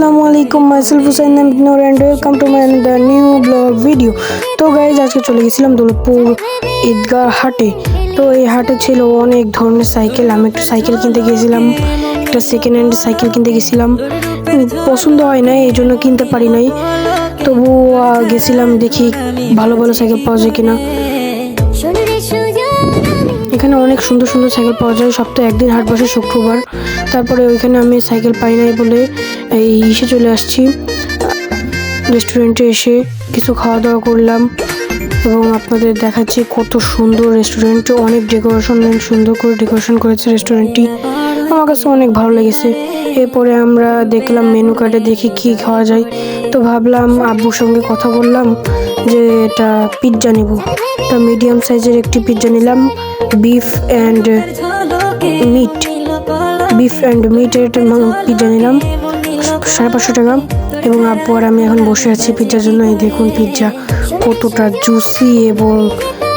আসসালামু আলাইকুম, মাইসেলফ হুসাইন ইগনোর and welcome to my another new vlog video. তো গাইজ, আজকে চলে গেছিলাম দৌলতপুর ঈদগাহ হাটে। তো এই হাটে ছিল অনেক ধরনের সাইকেল। আমি একটু সাইকেল কিনতে গিয়েছিলাম, একটা সেকেন্ড হ্যান্ড সাইকেল কিনতে গেছিলাম। পছন্দ হয় নাই, এই জন্য কিনতে পারি নাই। তবু গেছিলাম, দেখি ভালো ভালো সাইকেল পাওয়া যায় কিনা। এখানে অনেক সুন্দর সুন্দর সাইকেল পাওয়া যায়। সপ্তাহে একদিন হাট বসে, শুক্রবার। তারপরে ওইখানে আমি সাইকেল পাই নাই বলে এসে চলে আসছি রেস্টুরেন্টে। এসে কিছু খাওয়া দাওয়া করলাম এবং আপনাদের দেখাচ্ছি কত সুন্দর রেস্টুরেন্ট। অনেক ডেকোরেশন, অনেক সুন্দর করে ডেকোরেশন করেছে রেস্টুরেন্টটি। আমার কাছে অনেক ভালো লেগেছে। এরপরে আমরা দেখলাম মেনু কার্ডে, দেখি কি খাওয়া যায়। তো ভাবলাম, আব্বুর সঙ্গে কথা বললাম যে এটা পিৎজা নিব। তো মিডিয়াম সাইজের একটি পিৎজা নিলাম, বিফ অ্যান্ড মিটের পিৎজা নিলাম 550 টাকা। এবং আব্বু আর আমি এখন বসে আছি পিৎজার জন্য। এই দেখুন পিৎজা কতটা জুসি এবং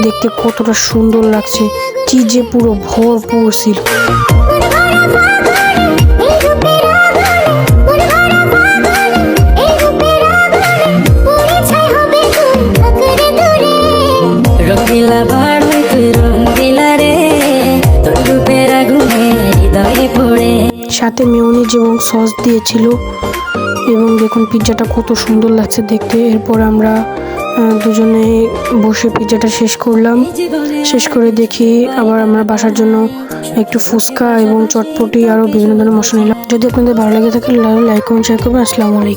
দেখতে কতটা সুন্দর লাগছে, চিজে পুরো ভরপুর ছিল। সাথে মেয়োনিজ এবং সস দিয়েছিল। এবং দেখুন পিৎজাটা কত সুন্দর লাগছে দেখতে। এরপর আমরা দুজনে বসে পিৎজাটা শেষ করলাম। শেষ করে দেখি আবার আমরা বাসার জন্য একটু ফুচকা এবং চটপটি আরও বিভিন্ন ধরনের মশলা নিলাম। যদি আপনাদের ভালো লেগে থাকে লাইক কমেন্ট শেয়ার করবেন। আসসালামু আলাইকুম।